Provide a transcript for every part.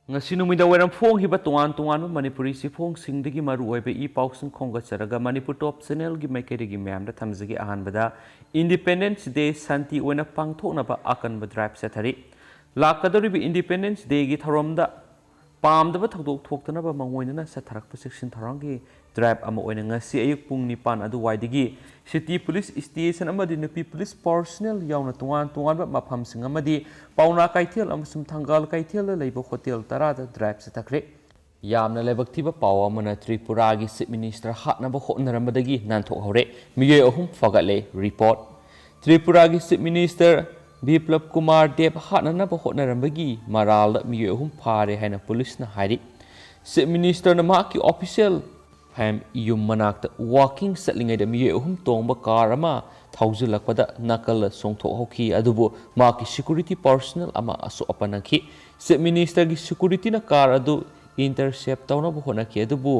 ngasi numida weram phong hiba tuan tuan manipuri si phong singdagi maru oibe I pausing khongasaraga manipur top channel gi maikeri myam da thamjagi ahan bada Independence Day santi oina pangthokna ba akan ba drive sathari lakadori bi Independence Day gi tharomda pamdaba thokdok thoktana ba mangoina satharak pa section tharangi drive ama oina ngasi ayuk pung nipan adu waidigi city police station amadi nupi police personnel yauna tuan tuan ba mafam sing amadi pauna kaithel amasum thangal kaithel leiba hotel tarada drive sathakre yamna lebak thiba pawa mana Tripura gi chief minister hatna ba hotnaramdagi nanthok hore miye ahum fagale report Tripura gi chief minister Biplab Kumar Dev hatna ba hotnaramdagi maral miye ahum phare haina police na hari chief minister na ma ki official ham yum manakta walking setlingai da miye ahum tongba car ama thaujilakpada nakal songtho hoki adubu ma ki security personnel ama aso apanaki chief minister gi security na car adu intercept tawna bo honaki adubu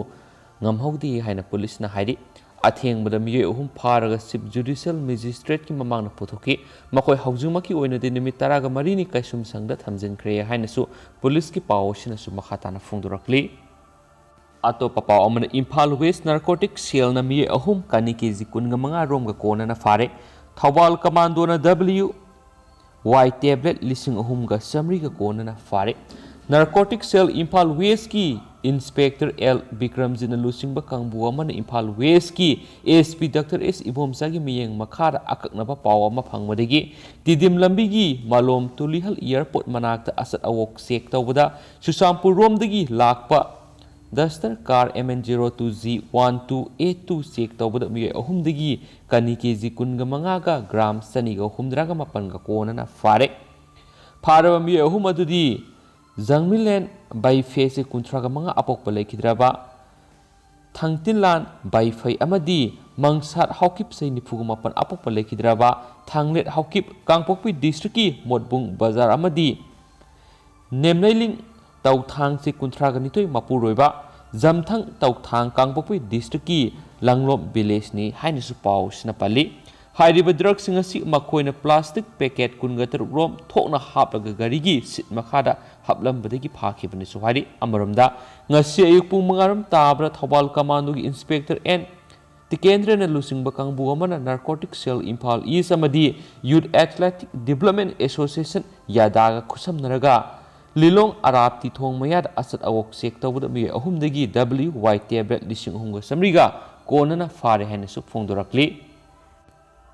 ngamhodi haina police na hairi athengbada miye ahum pharaga chief judicial magistrate ki mamangna pothoki makoi haujumaki oina de nimit taraga marini kaisum sangda thamjinkhre haina su police ki pawsina su makhatana phungdurakli ato papa amana Imphal West narcotic cell na miye ahum kani kg kunga manga rom ga kona na fare Thawal commando na W white tablet lising ahum ga samri ga kona na fare narcotic cell Imphal West ki inspector L Bikramjin na lusing ba kangbu amana Imphal West ki ASP Dr S Ibomsa gi miyeng makhara akakna ba pawa ma phangmadegi tidim lambi gi malom tulihal airport manakta asat awok sek tawbada Susampur rom dagi lakpa Duster car MN02G1282 check tawbada miye ahum dagi kani kg kunga manga ga gram sani ga humdraga mapan ga kona na fare phara miye ahum adudi Jangmilen by face kuntraga manga apok palai kidraba Thangtinlan by fai amadi mangsat haukip sai nifuga mapan apok palai kidraba Thanglet haukip Kangpokpi district ki modbung bazar amadi Nemnailing tau thang se kuntraga nitoi mapuroiba Zamthang tau thang Kangpokpi district ki Langlom village ni haini su pau sinapali hairiba drug singa si makoina plastic packet kungatar rom thokna haplaga garigi sit makhada haplam badagi phakibani su hari amaramda ngasi ayuk pung mangaram tabra Thawal commando gi inspector N Tikendra na lusingba kangbu amana narcotic cell Imphal East amadi Youth Athletic Development Association yadaga khusam naraga Lilong Arab ti thong mayad asat awok sek tawda mi ahumdagi W white tablet lising ahumga samriga konana fare haina su phongdorakli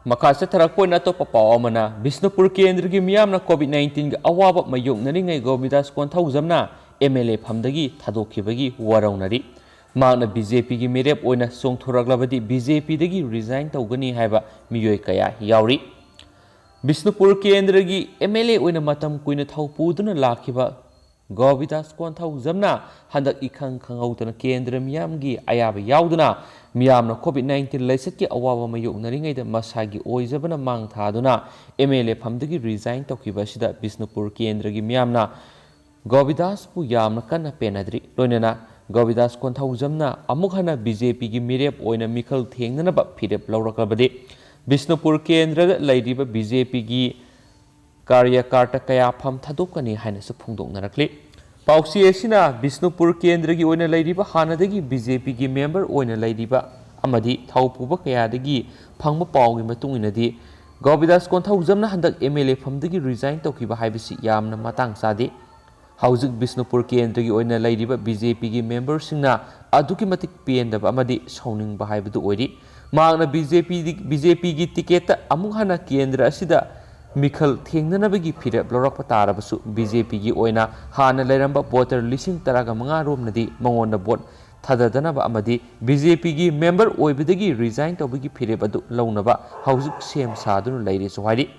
Makasa tarakpo na to papaw mana Bisnupur Kendra gi miyamna COVID-19 ga awaba mayoknaringai Govidas 1000 na MLA phamdagi thadokibagi warawnari magna BJP gi merep oina songthoraglabadi BJP dagi resign tawgani haiba miyoi kaya yauri Bisnupur Kendra gi MLA oina matam kuina thawpuduna lakhiba Govidas 1000 na handak ikhang khangautana Kendra miyam gi ayaba yauduna miyamna COVID-19 laisat ki awaba mayoknaringai da masagi oizabana mang thaduna MLA phamdagi resign tawkiba sida Bisnupur Kendra gi miyamna Govidas pu yamna kana penadri loinana Govidas 1000 na amuk hana BJP gi mirep oina mikhal thengnana ba phirep lawrakabadi Bisnupur Kendra da laidiba BJP gi karyakarta kaya pham thadokani haina su phungdoknarakli Pausi esina Bisnupur Kendra gi oina laidiba hanadagi BJP gi member oina laidiba amadi thaupuba kayadagi phangma pawgi matunginadi Govidas 1000 na handak MLA phamdagi resign tawkiba haibisi yamna matang sadi Hauzik Bisnupur Kendra gi oina laidiba BJP gi member singna aduki matik pendaba amadi sauning ba haibadu oiri magna BJP gi ticket amuk hana Kendra asida Mikhal thengnanabagi phirep lorakpa tarabasu BJP gi oina hana leiramba voter lising taraga manga romnadi mangonda vote thadadanaba amadi BJP gi member oibidagi resign tawbagi phirep adu launaba haujuk sem sadunu leire sohari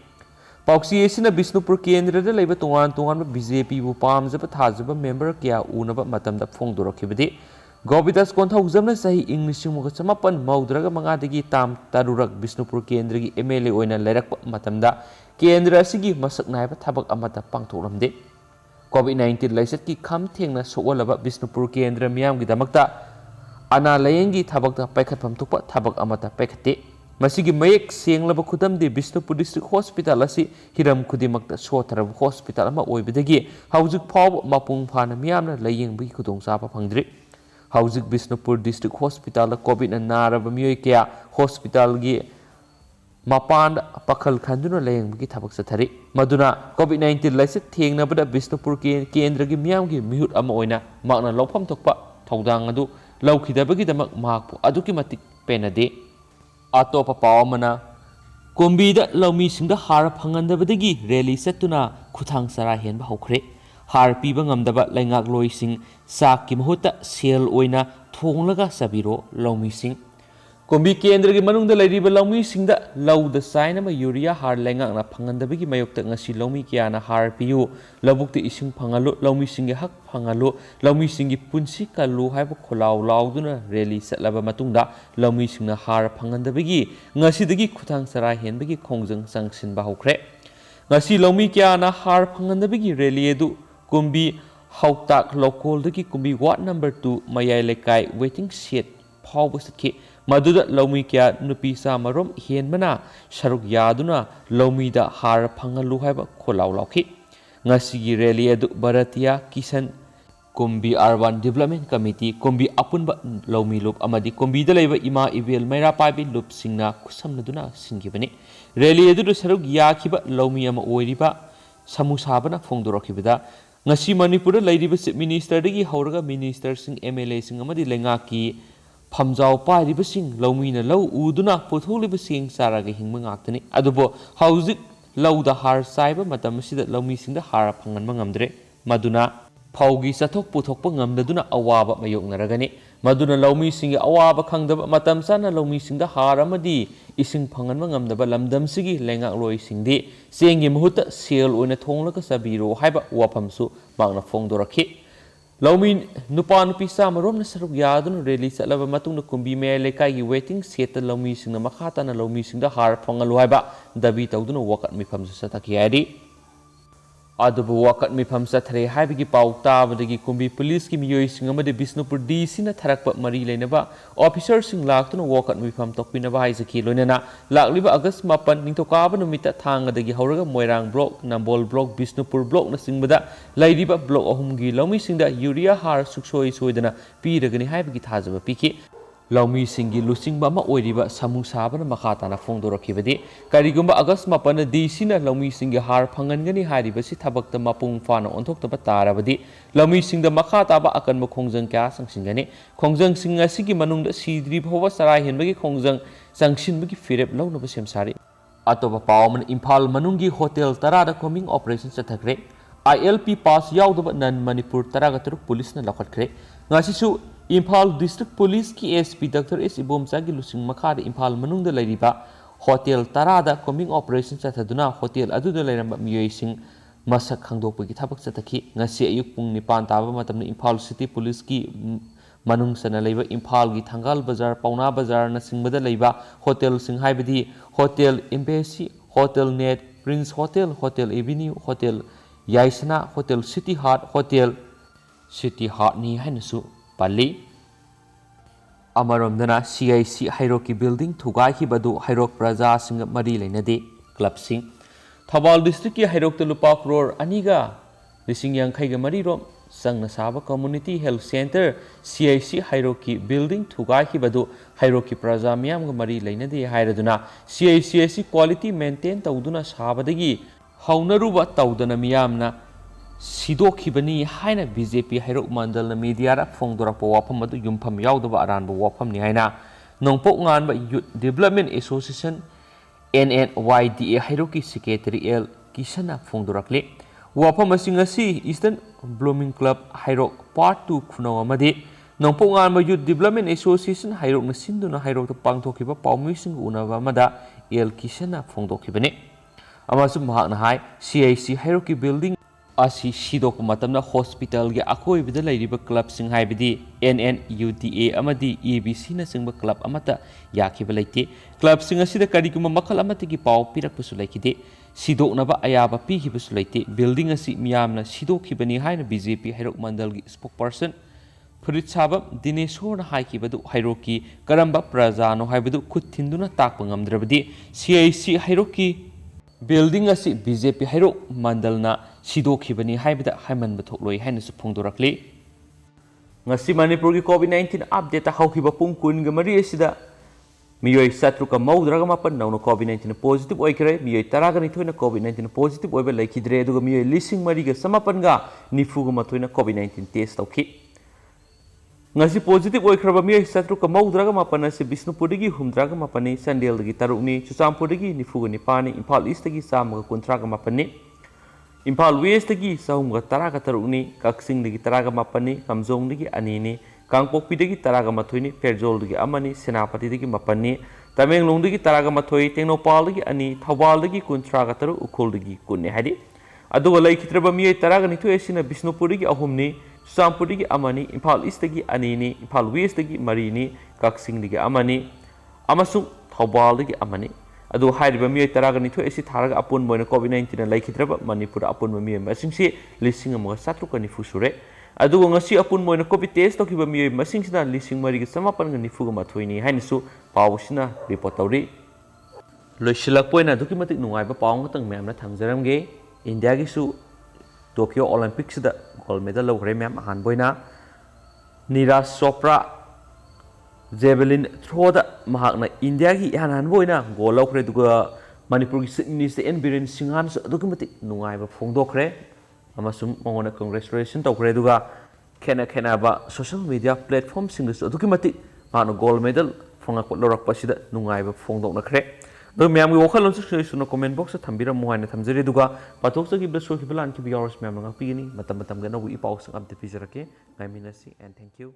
Pauksi esina Bisnupur Kendra da leiba tongan BJP bu pamjaba thajaba member kya unaba matamda phongdorakibadi Govidas 1000 na sahi English muga samapan maudraga manga dagi tam tarurak Bisnupur Kendra gi MLA oina leirakpa matamda Kendra asigi masak naiba thabak amata pangthoklamde COVID-19 laisat ki kham thengna sowalaba Bisnupur Kendra miyam gi damakta ana layengi thabakta paikhatpham thukpa thabak amata paikhate ꯃꯁꯤꯒꯤ ꯃꯌꯦꯛ ꯁꯦꯡꯂꯕ ꯈꯨꯗꯝꯗꯤ Bishnupur district hospital ꯑꯁꯤ ꯍꯤꯔꯝ ꯈꯨꯗꯤꯡꯃꯛꯇ ꯁꯣꯠꯊꯔꯕ hospital ꯑꯃ ꯑꯣꯏꯕꯗꯒꯤ ꯍꯧꯖꯤꯛ ꯐꯥꯎꯕ ꯃꯄꯨꯡ ꯐꯥꯅ ꯃꯤꯌꯥꯝꯅ ꯂꯥꯌꯦꯡꯕꯒꯤ ꯈꯨꯗꯣꯡꯆꯥꯕ ꯐꯪꯗ꯭ꯔꯤ ꯍꯧꯖꯤꯛ ꯕꯤꯁꯅꯨꯄꯨꯔ ꯗꯤꯁꯇ꯭ꯔꯤꯛ ꯍꯣꯁꯄꯤꯇꯥꯜꯗ ꯀꯣꯚꯤꯗꯅ ꯅꯥꯔꯕ ꯃꯤꯑꯣꯏ ꯀꯌꯥ ꯍꯣꯁꯄꯤꯇꯥꯜꯒꯤ ꯃꯄꯥꯟꯗ ꯄꯥꯈꯜ ꯈꯟꯗꯨꯅ ꯂꯥꯌꯦꯡꯕꯒꯤ ꯊꯕꯛ ꯆꯠꯊꯔꯤ ꯃꯗꯨꯅ ꯀꯣꯚꯤꯗ-19 ꯂꯥꯏꯆꯠ ꯊꯦꯡꯅꯕꯗ ꯕꯤꯁꯅꯨꯄꯨꯔ ꯀꯦꯟꯗ꯭ꯔꯒꯤ ꯃꯤꯌꯥꯝꯒꯤ ꯃꯤꯍꯨꯠ ꯑꯃ ꯑꯣꯏꯅ ꯃꯍꯥꯛꯅ ꯂꯧꯐꯝ ꯊꯣꯛꯄ ꯊꯧꯗꯥꯡ ꯑꯗꯨ ꯂꯧꯈꯤꯗꯕꯒꯤꯗꯃꯛ ꯃꯍꯥꯛꯄꯨ ꯑꯗꯨꯛꯀꯤ ꯃꯇꯤꯛ ꯄꯦꯟꯅꯗꯦ ꯑꯇꯣꯞꯄ ꯄꯥꯎ ꯑꯃꯅ ꯀꯨꯝꯕꯤꯗ ꯂꯧꯃꯤꯁꯤꯡꯗ ꯍꯥꯔ ꯐꯪꯍꯟꯗꯕꯗꯒꯤ ꯔꯦꯂꯤ ꯆꯠꯇꯨꯅ ꯈꯨꯊꯥꯡ ꯆꯔꯥ ꯍꯦꯟꯕ ꯍꯧꯈ꯭ꯔꯦ ꯍꯥꯔ ꯄꯤꯕ ꯉꯝꯗꯕ ꯂꯩꯉꯥꯛꯂꯣꯏꯁꯤꯡ ꯆꯥꯛꯀꯤ ꯃꯍꯨꯠꯇ ꯁꯦꯜ ꯑꯣꯏꯅ ꯊꯣꯡꯂꯒ ꯆꯥꯕꯤꯔꯣ ꯂꯧꯃꯤꯁꯤꯡ ꯀꯨꯝꯕꯤ ꯀꯦꯟꯗ꯭ꯔꯒꯤ ꯃꯅꯨꯡꯗ ꯂꯩꯔꯤꯕ ꯂꯧꯃꯤꯁꯤꯡꯗ ꯂꯧꯗ ꯆꯥꯏꯅꯕ ꯌꯨꯔꯤꯌꯥ ꯍꯥꯔ ꯂꯩꯉꯥꯛꯅ ꯐꯪꯍꯟꯗꯕꯒꯤ ꯃꯥꯌꯣꯛꯇ ꯉꯁꯤ ꯂꯧꯃꯤ ꯀꯌꯥꯅ ꯍꯥꯔ ꯄꯤꯌꯨ ꯂꯧꯕꯨꯛꯇ ꯏꯁꯤꯡ ꯐꯪꯍꯜꯂꯨ ꯂꯧꯃꯤꯁꯤꯡꯒꯤ ꯍꯛ ꯐꯪꯍꯜꯂꯨ ꯂꯧꯃꯤꯁꯤꯡꯒꯤ ꯄꯨꯟꯁꯤ ꯀꯜꯂꯨ ꯍꯥꯏꯕ ꯈꯣꯜꯂꯥꯎ ꯂꯥꯎꯗꯨꯅ ꯔꯦꯂꯤ ꯆꯠꯂꯕ ꯃꯇꯨꯡꯗ ꯂꯧꯃꯤꯁꯤꯡꯅ ꯍꯥꯔ ꯐꯪꯍꯟꯗꯕꯒꯤ ꯉꯁꯤꯗꯒꯤ ꯈꯨꯊꯥꯡ ꯆꯔꯥ ꯍꯦꯟꯕꯒꯤ ꯈꯣꯡꯖꯪ ꯆꯪꯁꯤꯟꯕ ꯍꯧꯈ꯭ꯔꯦ ꯉꯁꯤ ꯂꯧꯃꯤ ꯀꯌꯥꯅ ꯍꯥꯔ ꯐꯪꯍꯟꯗꯕꯒꯤ ꯔꯦꯂꯤ ꯑꯗꯨ ꯀꯨꯝꯕꯤ ꯍꯧꯇꯥꯛ ꯂꯧꯀꯣꯜꯗꯒꯤ ꯀꯨꯝꯕꯤ ꯋꯥꯔꯗ ꯅꯝꯕꯔ 2 ꯃꯌꯥꯏ ꯂꯩꯀꯥꯏ ꯋꯦꯇꯤꯡ ꯁꯦꯠ ꯐꯥꯎꯕ ꯆꯠꯈꯤ ꯃꯗꯨꯗ ꯂꯧꯃꯤ ꯀꯌꯥ ꯅꯨꯄꯤ ꯆꯥꯃꯔꯣꯝ ꯍꯦꯟꯕꯅ ꯁꯔꯨꯛ ꯌꯥꯗꯨꯅ ꯂꯧꯃꯤꯗ ꯍꯥꯔ ꯐꯪꯍꯜꯂꯨ ꯍꯥꯏꯕ ꯈꯣꯜꯂꯥꯎ ꯂꯥꯎꯈꯤ ꯉꯁꯤꯒꯤ ꯔꯦꯂꯤ ꯑꯗꯨ Bharatiya Kisan ꯀꯨꯝꯕꯤ urban development committee ꯀꯨꯝꯕꯤ ꯑꯄꯨꯟꯕ ꯂꯧꯃꯤ ꯂꯨꯞ ꯑꯃꯗꯤ ꯀꯨꯝꯕꯤꯗ ꯂꯩꯕ ꯏꯃꯥ ꯏꯕꯦꯜ ꯃꯩꯔꯥꯄꯥꯏꯕꯤ ꯂꯨꯞꯁꯤꯡꯅ ꯈꯨꯠꯁꯝꯅꯗꯨꯅ ꯁꯤꯟꯈꯤꯕꯅꯤ ꯔꯦꯂꯤ ꯑꯗꯨꯗ ꯁꯔꯨꯛ ꯌꯥꯈꯤꯕ ꯂꯧꯃꯤ ꯑꯃ ꯑꯣꯏꯔꯤꯕ ꯁꯃꯨꯁꯥꯕꯅ ꯐꯣꯡꯗꯣꯔꯛꯈꯤꯕꯗ ꯉꯁꯤ ꯃꯅꯤꯄꯨꯔꯗ ꯂꯩꯔꯤꯕ ꯆꯤꯞ ꯃꯤꯅꯤꯁꯇꯔꯗꯒꯤ ꯍꯧꯔꯒ ꯃꯤꯅꯤꯁꯇꯔꯁꯤꯡ MLAꯁꯤꯡ ꯑꯃꯗꯤ ꯂꯩꯉꯥꯛꯀꯤ ꯐꯝꯖꯥꯎ ꯄꯥꯏꯔꯤꯕꯁꯤꯡ ꯂꯧꯃꯤꯅ ꯂꯧ ꯎꯗꯨꯅ ꯄꯨꯊꯣꯛꯂꯤꯕ ꯆꯦꯡ ꯆꯥꯔꯒ ꯍꯤꯡꯕ ꯉꯥꯛꯇꯅꯤ ꯑꯗꯨꯕꯨ ꯍꯧꯖꯤꯛ ꯂꯧꯗ ꯍꯥꯔ ꯆꯥꯏꯕ ꯃꯇꯝ ꯑꯁꯤꯗ ꯂꯧꯃꯤꯁꯤꯡꯗ ꯍꯥꯔ ꯐꯪꯍꯟꯕ ꯉꯝꯗ꯭ꯔꯦ ꯃꯗꯨꯅ ꯐꯧꯒꯤ ꯆꯠꯊꯣꯛ ꯄꯨꯊꯣꯛꯄ ꯉꯝꯗꯗꯨꯅ ꯑꯋꯥꯕ ꯃꯥꯌꯣꯛꯅꯔꯒꯅꯤ ꯃꯗꯨꯅ ꯂꯧꯃꯤꯁꯤꯡꯒꯤ ꯑꯋꯥꯕ ꯈꯪꯗꯕ ꯃꯇꯝ ꯆꯥꯅ ꯂꯧꯃꯤꯁꯤꯡꯗ ꯍꯥꯔ ꯑꯃꯗꯤ ꯏꯁꯤꯡ ꯐꯪꯍꯟꯕ ꯉꯝꯗꯕ ꯂꯝꯗꯝꯁꯤꯒꯤ ꯂꯩꯉꯥꯛꯂꯣꯏꯁꯤꯡꯗꯤ ꯆꯦꯡꯒꯤ ꯃꯍꯨꯠꯇ ꯁꯦꯜ ꯑꯣꯏꯅ ꯊꯣꯡꯂꯒ ꯆꯥꯕꯤꯔꯣ ꯍꯥꯏꯕ ꯋꯥꯐꯝꯁꯨ ꯃꯍꯥꯛꯅ ꯐꯣꯡꯗꯣꯔꯛꯈꯤ ꯂꯧꯃꯤ ꯅꯨꯄꯥ ꯅꯨꯄꯤ ꯆꯥꯃꯔꯣꯝꯅ ꯁꯔꯨꯛ ꯌꯥꯗꯨꯅ ꯔꯦꯂꯤ ꯆꯠꯂꯕ ꯃꯇꯨꯡꯗ ꯀꯨꯝꯕꯤ ꯃꯌꯥꯏ ꯂꯩꯀꯥꯏꯒꯤ ꯋꯦꯇꯤꯡ ꯁꯦꯠꯇ ꯂꯧꯃꯤꯁꯤꯡꯅ ꯃꯈꯥ ꯇꯥꯅ ꯂꯧꯃꯤꯁꯤꯡꯗ ꯍꯥꯔ ꯐꯪꯍꯜꯂꯨ ꯍꯥꯏꯕ ꯗꯥꯕꯤ ꯇꯧꯗꯨꯅ ꯋꯥꯀꯠ ꯃꯤꯐꯝꯁꯨ ꯆꯠꯊꯈꯤ ꯍꯥꯏꯔꯤ ꯑꯗꯨꯕꯨ ꯋꯥꯀꯠ ꯃꯤꯐꯝ ꯆꯠꯊꯔꯦ ꯍꯥꯏꯕꯒꯤ ꯄꯥꯎ ꯇꯥꯕꯗꯒꯤ ꯀꯨꯝꯕꯤ ꯄꯨꯂꯤꯁꯀꯤ ꯃꯤꯑꯣꯏꯁꯤꯡ ꯑꯃꯗꯤ ꯕꯤꯁꯅꯨꯄꯨꯔ DCꯅ ꯊꯥꯔꯛꯄ ꯃꯔꯤ ꯂꯩꯅꯕ ꯑꯣꯐꯤꯁꯔꯁꯤꯡ ꯂꯥꯛꯇꯨꯅ ꯋꯥꯀꯠ ꯃꯤꯐꯝ ꯇꯧꯄꯤꯅꯕ ꯍꯥꯏꯖꯈꯤ ꯂꯣꯏꯅꯅ ꯂꯥꯛꯂꯤꯕ ꯑꯥꯒꯁꯠ 7 ꯅꯤꯡꯊꯧꯀꯥꯕ ꯅꯨꯃꯤꯠꯇ ꯊꯥꯡꯒꯗꯒꯤ ꯍꯧꯔꯒ ꯃꯣꯏꯔꯥꯡ ꯕ꯭ꯂꯣꯛ ꯅꯝꯕꯣꯜ ꯕ꯭ꯂꯣꯛ ꯕꯤꯁꯅꯨꯄꯨꯔ ꯕ꯭ꯂꯣꯛꯅꯆꯤꯡꯕꯗ ꯂꯩꯔꯤꯕ ꯕ꯭ꯂꯣꯛ 3ꯒꯤ ꯂꯧꯃꯤꯁꯤꯡꯗ ꯌꯨꯔꯤꯌꯥ ꯍꯥꯔ ꯁꯨꯡꯁꯣꯏ ꯁꯣꯏꯗꯅ ꯄꯤꯔꯒꯅꯤ ꯍꯥꯏꯕꯒꯤ ꯊꯥꯖꯕ ꯄꯤꯈꯤ ꯂꯧꯃꯤꯁꯤꯡꯒꯤ ꯂꯨꯆꯤꯡꯕ ꯑꯃ ꯑꯣꯏꯔꯤꯕ ꯁꯃꯨꯁꯥꯕꯅ ꯃꯈꯥ ꯇꯥꯅ ꯐꯣꯡꯗꯣꯔꯛꯈꯤꯕꯗꯤ ꯀꯔꯤꯒꯨꯝꯕ ꯑꯥꯒꯁꯠ 7ꯅ DCꯅ ꯂꯧꯃꯤꯁꯤꯡꯒꯤ ꯍꯥꯔ ꯐꯪꯍꯟꯒꯅꯤ ꯍꯥꯏꯔꯤꯕꯁꯤ ꯊꯕꯛꯇ ꯃꯄꯨꯡ ꯐꯥꯅ ꯑꯣꯟꯊꯣꯛꯇꯕ ꯇꯥꯔꯕꯗꯤ ꯂꯧꯃꯤꯁꯤꯡꯗ ꯃꯈꯥ ꯇꯥꯕ ꯑꯀꯟꯕ ꯈꯣꯡꯖꯪ ꯀꯌꯥ ꯆꯪꯁꯤꯟꯒꯅꯤ ꯈꯣꯡꯖꯪꯁꯤꯡ ꯑꯁꯤꯒꯤ ꯃꯅꯨꯡꯗ ꯁꯤꯗ꯭ꯔꯤ ꯐꯥꯎꯕ ꯆꯔꯥ ꯍꯦꯟꯕꯒꯤ ꯈꯣꯡꯖꯪ ꯆꯪꯁꯤꯟꯕꯒꯤ ꯐꯤꯔꯦꯞ ꯂꯧꯅꯕ ꯁꯦꯝ ꯁꯥꯔꯤ ꯑꯇꯣꯞꯄ ꯄꯥꯎ ꯑꯃꯅ ꯏꯝꯐꯥꯜ ꯃꯅꯨꯡꯒꯤ ꯍꯣꯇꯦꯜ 10ꯗ ꯀꯣꯝꯕꯤꯡ ꯑꯣꯄꯔꯦꯁꯟ ꯆꯠꯊꯈ꯭ꯔꯦ ILP ꯄꯥꯁ ꯌꯥꯎꯗꯕ ꯅꯟ ꯃꯅꯤꯄꯨꯔ 13 ꯄꯨꯂꯤꯁꯅ ꯂꯧꯈꯠꯈ꯭ꯔꯦ ꯉꯁꯤꯁꯨ ꯏꯝꯐꯥꯜ ꯗꯤꯁꯇ꯭ꯔꯤꯛ ꯄꯨꯂꯤꯁꯀꯤ SP ꯗꯣꯛꯇꯔ S ꯏꯕꯣꯝꯆꯥꯒꯤ ꯂꯨꯆꯤꯡ ꯃꯈꯥꯗ ꯏꯝꯐꯥꯜ ꯃꯅꯨꯡꯗ ꯂꯩꯔꯤꯕ ꯍꯣꯇꯦꯜ 10ꯗ ꯀꯣꯝꯕꯤꯡ ꯑꯣꯄꯔꯦꯁꯟ ꯆꯠꯊꯗꯨꯅ ꯍꯣꯇꯦꯜ ꯑꯗꯨꯗ ꯂꯩꯔꯝꯕ ꯃꯤꯑꯣꯏꯁꯤꯡ ꯃꯁꯛ ꯈꯪꯗꯣꯛꯄꯒꯤ ꯊꯕꯛ ꯆꯠꯊꯈꯤ ꯉꯁꯤ ꯑꯌꯨꯛ ꯄꯨꯡ 9 ꯇꯥꯕ ꯃꯇꯝꯗ ꯏꯝꯐꯥꯜ ꯁꯤꯇꯤ ꯄꯨꯂꯤꯁꯀꯤ ꯃꯅꯨꯡꯁꯅ ꯂꯩꯕ ꯏꯝꯐꯥꯜꯒꯤ ꯊꯪꯒꯥꯜ ꯕꯖꯥꯔ ꯄꯥꯎꯅꯥ ꯕꯖꯥꯔꯅꯆꯤꯡꯕꯗ ꯂꯩꯕ ꯍꯣꯇꯦꯜꯁꯤꯡ ꯍꯥꯏꯕꯗꯤ hotel embassy hotel net prince hotel hotel avenue hotel ꯌꯥꯏꯁꯅꯥ hotel city heart hotel city ꯍꯥꯔꯠꯅꯤ ꯍꯥꯏꯅꯁꯨ ꯄꯜꯂꯤ ꯑꯃꯔꯣꯝꯗꯅ CIC ꯍꯩꯔꯣꯛꯀꯤ ꯕꯤꯜꯗꯤꯡ ꯊꯨꯒꯥꯏꯈꯤꯕꯗꯨ ꯍꯩꯔꯣꯛ ꯄ꯭ꯔꯖꯥꯁꯤꯡꯒ ꯃꯔꯤ ꯂꯩꯅꯗꯦ ꯀ꯭ꯂꯕꯁꯤꯡ ꯊꯧꯕꯥꯜ ꯗꯤꯁꯇ꯭ꯔꯤꯛꯀꯤ ꯍꯩꯔꯣꯛꯇ ꯂꯨꯄꯥ ꯀ꯭ꯔꯣꯔ 2.53 ꯔꯣꯝ ꯆꯪꯅ ꯁꯥꯕ ꯀꯝꯃꯨꯅꯤꯇꯤ ꯍꯦꯜꯊ ꯁꯦꯟꯇꯔ CIC ꯍꯩꯔꯣꯛꯀꯤ ꯕꯤꯜꯗꯤꯡ ꯊꯨꯒꯥꯏꯈꯤꯕꯗꯨ ꯍꯩꯔꯣꯛꯀꯤ प्रजा ꯃꯤꯌꯥꯝꯒ ꯃꯔꯤ ꯂꯩꯅꯗꯦ ꯍꯥꯏꯔꯗꯨꯅ CIC ꯑꯁꯤ ꯀ꯭ꯋꯥꯂꯤꯇꯤ ꯃꯦꯟꯇꯦꯟ ꯇꯧꯗꯨꯅ ꯁꯥꯕꯗꯒꯤ ꯍꯧꯅꯔꯨꯕ ꯇꯧꯗꯅ ꯃꯤꯌꯥꯝꯅ सिदोखिबनी हाइना बीजेपी हैरोक मंडल मीडिया फोंदोरप वाफम अदु युमफम यावदबा अरानबो वाफमनि हाइना Nongpok nganba youth development association NNYDA हैरोकी सेक्रेटरी एल किशना फोंदोरकले वाफम असिंग असि ईस्टर्न ब्लूमिंग क्लब हैरोक पार्ट 2 खुनो अमदि Nongpok nganba youth development association हैरोक न सिंदुना हैरोक पांगथोखिबा पाउमिसिंग उनबा मदा एल किशना फोंदोखिबने अमासु महाकना हाय CIC हैरोकी बिल्डिंग असी सिदोक मतमना हॉस्पिटल के अकोइबदा लैरिबा क्लब सिंग हाइबदी NNUDA अमदी ABC न सिंगबा क्लब अमता याखिबा लैते क्लब सिंग असिदा करिगुमा मखल अमतगी पाव पिरकपसु लैखिदे सिदोकनबा अयाबा पिखिबसु लैते बिल्डिंग असि मियामना सिदोखिबनी हाइना BJP हैरोक मंडल की spokesperson Furit Sabam Dineshon Haikibadu Hiroki, Karamba Prazano Hibadu Kutinduna Takpangam Drabadi, CIC Hiroki, building a BJP Hiro Mandalna, Sido Kibani Hibida Hyman Batoloi Hennes Pongdorakli. Ngasi Manipur COVID-19 update Houkhare Pung Kun Gamari Sida. Miyoi Satruka Maudraga Mapan, no COVID-19 positive Oikre, Miyoi Taraganitoina COVID-19 positive Oiber like Hidre, Miyoi Lissing Mariga Samapanga, Nifugumatoina COVID-19 test okay. Ngasi positive Oikraba Miyoi Satruka Maudraga Mapana, Bisnupurigi, Humdraga Mapani, Sandel the Gitaruni, Chusampurigi, Nifuganipani, Impal Eastagi, Samaga Contraga Mapani, Impal Westagi, Saunga Taraga Taruni, Kaxing the Gitaraga Mapani, Kamzong the Anini, Kangpokpidagi Taraga Matuni, Perjol Amani, Senapati Mapani, Tamenglong Taraga Matoi, Tenopal Ani, Tawal Kuntragataru, Ukoldigi Kuni Hadi. Ado like Trabami Taragani to Esina Bisnupurigi Ahumni, Sampurigi Amani, Impal Eastagi Anini, Impal Westagi Marini, Kaxing Amani, Amasung, Tawal Amani. Ado hide Bami Taragani to Esi Taraga upon Mono COVID-19 and like Traba, Manipur upon Mami and Massing, listing a Mosatrukani Fusure. Adu ngasi apun mo na COVID test to kiba miyoy masing sina lising marigi samapan nga nifuga mathoini hainisu pawsina report tawri loisilak poina duki matik nungai ba paw ngatang mem na thangjaramge India gi su Tokyo Olympics da gold medal Loukhre mem han boina Neeraj Chopra javelin throw da mahakna India gi han boina gold Loukhre duga Manipur gi Sydney se en biren singhan duki matik nungai ba phongdokhre Amasum Mongona congratulations to Greduga Kena social media platform singles documented Mano gold medal from a Lorak Pasida Nungai Fong Crack. The Miami Walker on the comment box at Tambira Moana Tamzeriduga, but also give the show people and keep yours Mamma Pini, Matamatam Gana, we pause up the Pizarake. I mean, and thank you.